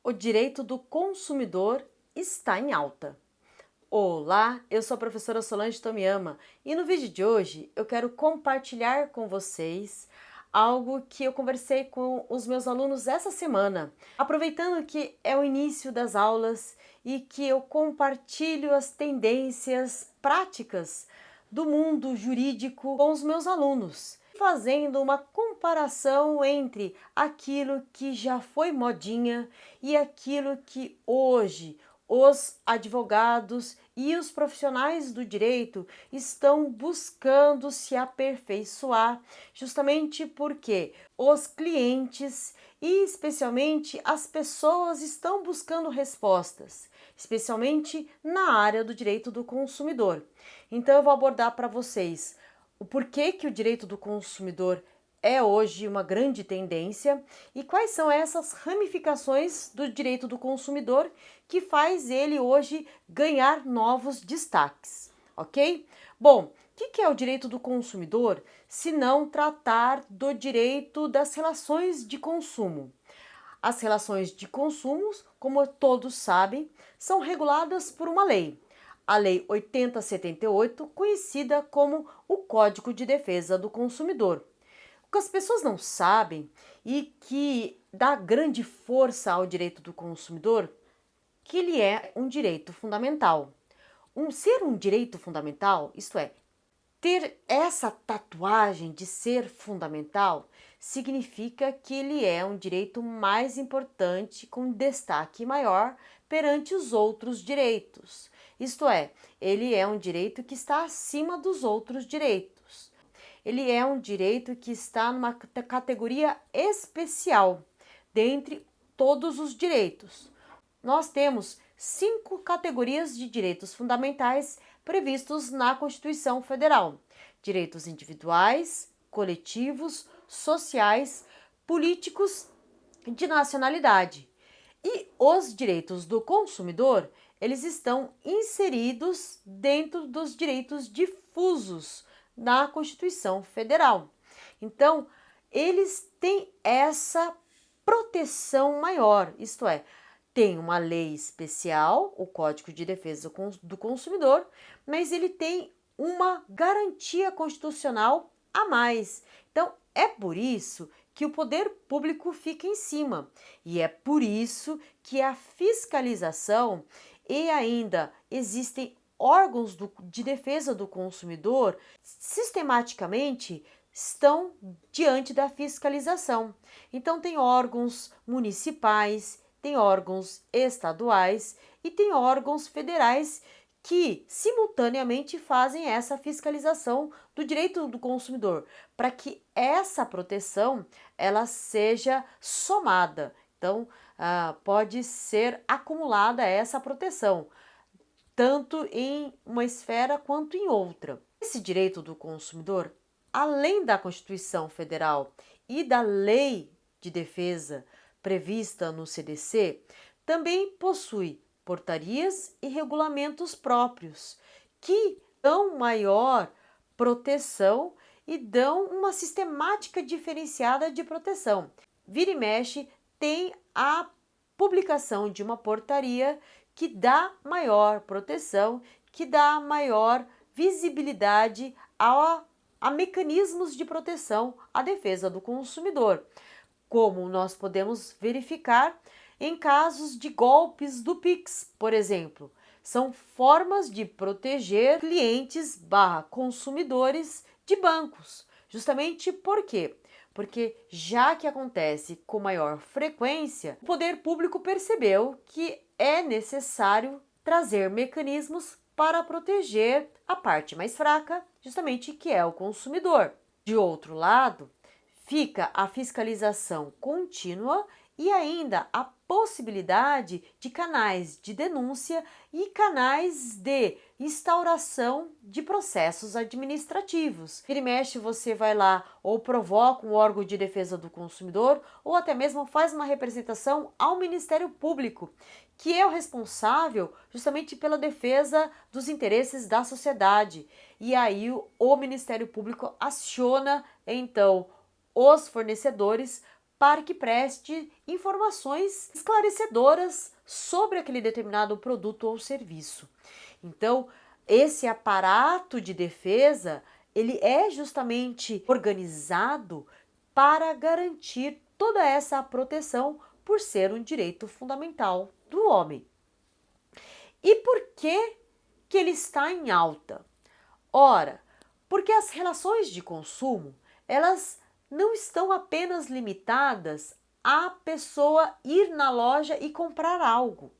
O direito do consumidor está em alta. Olá, eu sou a professora Solange Tomiyama e no vídeo de hoje eu quero compartilhar com vocês algo que eu conversei com os meus alunos essa semana. Aproveitando que é o início das aulas e que eu compartilho as tendências práticas do mundo jurídico com os meus alunos, fazendo uma comparação entre aquilo que já foi modinha e aquilo que hoje os advogados e os profissionais do direito estão buscando se aperfeiçoar, justamente porque os clientes e especialmente as pessoas estão buscando respostas, especialmente na área do direito do consumidor. Então eu vou abordar para vocês o porquê que o direito do consumidor é hoje uma grande tendência e quais são essas ramificações do direito do consumidor que faz ele hoje ganhar novos destaques, ok? Bom, o que é o direito do consumidor se não tratar do direito das relações de consumo? As relações de consumo, como todos sabem, são reguladas por uma lei. A Lei 8078, conhecida como o Código de Defesa do Consumidor. O que as pessoas não sabem e que dá grande força ao direito do consumidor, que ele é um direito fundamental. Ser um direito fundamental, isto é, ter essa tatuagem de ser fundamental, significa que ele é um direito mais importante com destaque maior perante os outros direitos. Isto é, ele é um direito que está acima dos outros direitos. Ele é um direito que está numa categoria especial dentre todos os direitos. Nós temos 5 categorias de direitos fundamentais previstos na Constituição Federal: direitos individuais, coletivos, sociais, políticos e de nacionalidade. E os direitos do consumidor, eles estão inseridos dentro dos direitos difusos na Constituição Federal. Então, eles têm essa proteção maior, isto é, tem uma lei especial, o Código de Defesa do Consumidor, mas ele tem uma garantia constitucional a mais. Então, é por isso que o poder público fica em cima e é por isso que a fiscalização e ainda existem órgãos de defesa do consumidor sistematicamente estão diante da fiscalização. Então, tem órgãos municipais, tem órgãos estaduais e tem órgãos federais que simultaneamente fazem essa fiscalização do direito do consumidor, para que essa proteção ela seja somada. Então, pode ser acumulada essa proteção, tanto em uma esfera quanto em outra. Esse direito do consumidor, além da Constituição Federal e da Lei de Defesa prevista no CDC, também possui portarias e regulamentos próprios que dão maior proteção e dão uma sistemática diferenciada de proteção. Vira e mexe tem a publicação de uma portaria que dá maior proteção, que dá maior visibilidade a mecanismos de proteção à defesa do consumidor, como nós podemos verificar em casos de golpes do Pix, por exemplo. São formas de proteger clientes/consumidores de bancos. Justamente por quê? Porque já que acontece com maior frequência, o poder público percebeu que é necessário trazer mecanismos para proteger a parte mais fraca, justamente que é o consumidor. De outro lado, fica a fiscalização contínua e ainda a possibilidade de canais de denúncia e canais de instauração de processos administrativos. Vira e mexe, você vai lá ou provoca um órgão de defesa do consumidor ou até mesmo faz uma representação ao Ministério Público, que é o responsável justamente pela defesa dos interesses da sociedade. E aí o Ministério Público aciona então os fornecedores para que preste informações esclarecedoras sobre aquele determinado produto ou serviço. Então, esse aparato de defesa, ele é justamente organizado para garantir toda essa proteção por ser um direito fundamental do homem. E por que ele está em alta? Ora, porque as relações de consumo, elas não estão apenas limitadas à pessoa ir na loja e comprar algo.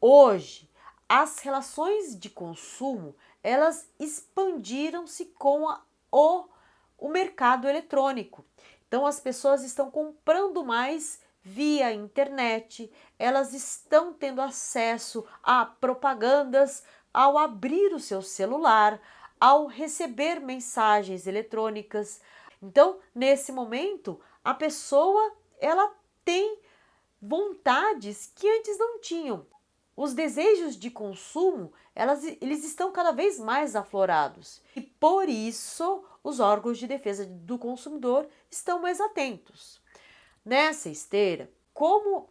Hoje, as relações de consumo, elas expandiram-se com o mercado eletrônico. Então, as pessoas estão comprando mais via internet, elas estão tendo acesso a propagandas ao abrir o seu celular, ao receber mensagens eletrônicas. Então, nesse momento, a pessoa ela tem vontades que antes não tinham. Os desejos de consumo, eles estão cada vez mais aflorados. E por isso, os órgãos de defesa do consumidor estão mais atentos. Nessa esteira, como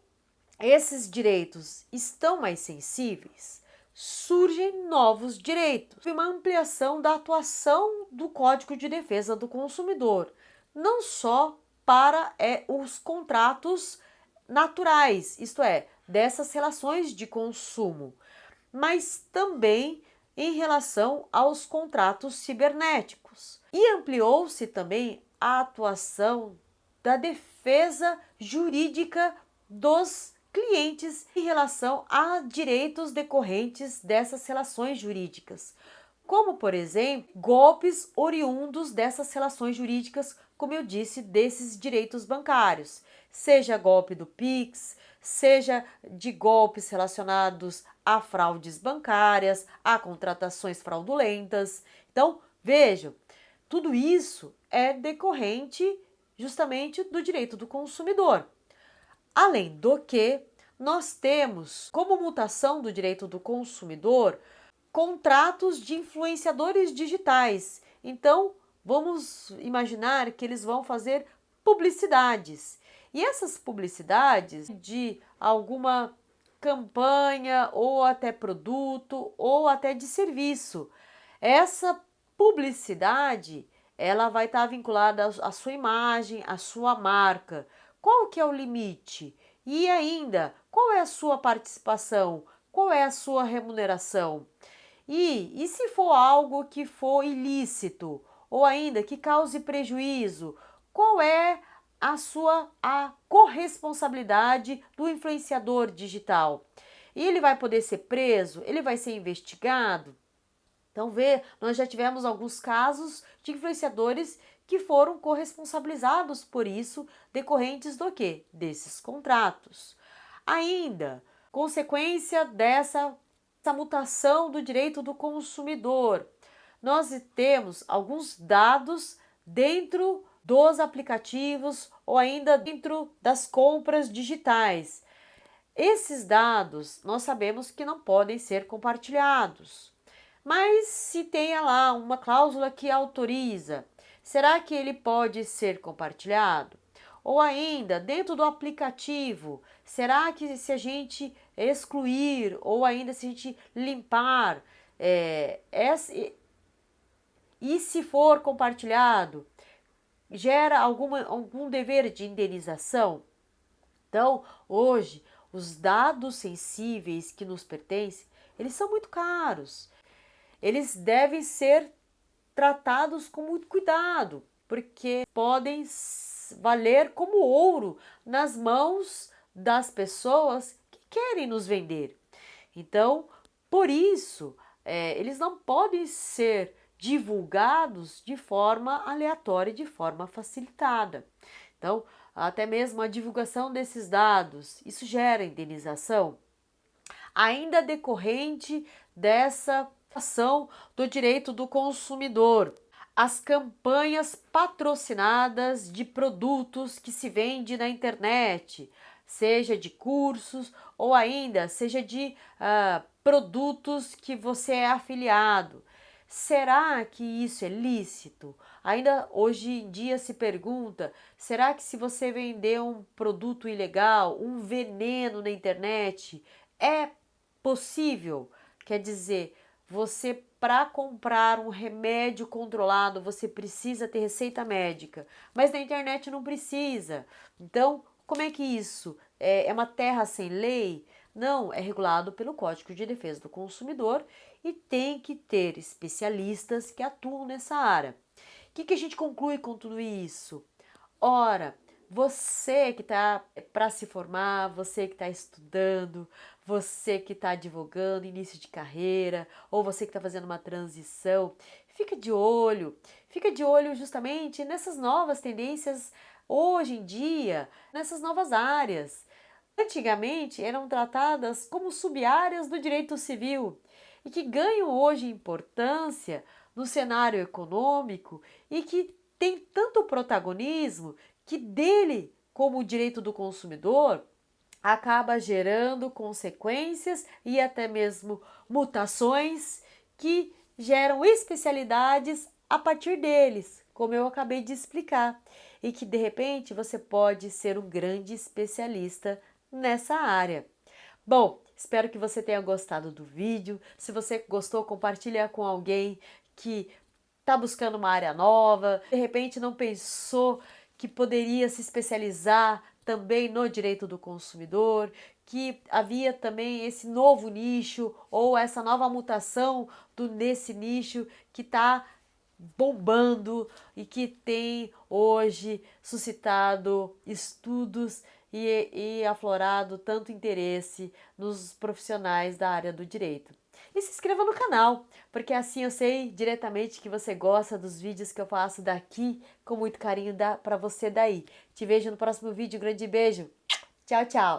esses direitos estão mais sensíveis, surgem novos direitos. Uma ampliação da atuação do Código de Defesa do Consumidor, não só para os contratos naturais, isto é, dessas relações de consumo, mas também em relação aos contratos cibernéticos. E ampliou-se também a atuação da defesa jurídica dos clientes em relação a direitos decorrentes dessas relações jurídicas, como, por exemplo, golpes oriundos dessas relações jurídicas, como eu disse, desses direitos bancários, seja golpe do Pix, seja de golpes relacionados a fraudes bancárias, a contratações fraudulentas. Então, vejam, tudo isso é decorrente justamente do direito do consumidor. Além do que, nós temos como mutação do direito do consumidor contratos de influenciadores digitais. Então, vamos imaginar que eles vão fazer publicidades. E essas publicidades de alguma campanha ou até produto ou até de serviço. Essa publicidade, ela vai estar vinculada à sua imagem, à sua marca. Qual que é o limite? E ainda, qual é a sua participação? Qual é a sua remuneração? E se for algo que for ilícito ou ainda que cause prejuízo, qual é a corresponsabilidade do influenciador digital? E ele vai poder ser preso? Ele vai ser investigado? Então, nós já tivemos alguns casos de influenciadores que foram corresponsabilizados por isso, decorrentes do quê? Desses contratos. Ainda, consequência dessa mutação do direito do consumidor, nós temos alguns dados dentro dos aplicativos ou ainda dentro das compras digitais. Esses dados nós sabemos que não podem ser compartilhados. Mas se tem lá uma cláusula que autoriza, será que ele pode ser compartilhado? Ou ainda, dentro do aplicativo, será que se a gente excluir ou ainda se a gente limpar, e se for compartilhado, gera algum dever de indenização? Então, hoje, os dados sensíveis que nos pertencem, eles são muito caros. Eles devem ser tratados com muito cuidado, porque podem valer como ouro nas mãos das pessoas que querem nos vender. Então, por isso, eles não podem ser divulgados de forma aleatória, de forma facilitada. Então, até mesmo a divulgação desses dados, isso gera indenização, ainda decorrente dessa ação do direito do consumidor. As campanhas patrocinadas de produtos que se vende na internet, seja de cursos ou ainda seja de produtos que você é afiliado. Será que isso é lícito? ainda hoje em dia se pergunta, será que se você vender um produto ilegal, um veneno na internet, é possível? Quer dizer, você para comprar um remédio controlado, você precisa ter receita médica, mas na internet não precisa. Então, como é que isso? É uma terra sem lei? Não, é regulado pelo Código de Defesa do Consumidor e tem que ter especialistas que atuam nessa área. O que a gente conclui com tudo isso? Ora, você que está para se formar, você que está estudando, você que está advogando, início de carreira, ou você que está fazendo uma transição, fica de olho justamente nessas novas tendências hoje em dia, nessas novas áreas. Antigamente eram tratadas como sub-áreas do direito civil e que ganham hoje importância no cenário econômico e que tem tanto protagonismo que dele, como o direito do consumidor, acaba gerando consequências e até mesmo mutações que geram especialidades a partir deles, como eu acabei de explicar, e que de repente você pode ser um grande especialista nessa área. Bom, espero que você tenha gostado do vídeo. Se você gostou, compartilha com alguém que está buscando uma área nova, de repente não pensou que poderia se especializar também no direito do consumidor, que havia também esse novo nicho ou essa nova mutação nesse nicho que está bombando e que tem hoje suscitado estudos e aflorado tanto interesse nos profissionais da área do direito. E se inscreva no canal, porque assim eu sei diretamente que você gosta dos vídeos que eu faço daqui, com muito carinho para você daí. Te vejo no próximo vídeo, grande beijo, tchau, tchau!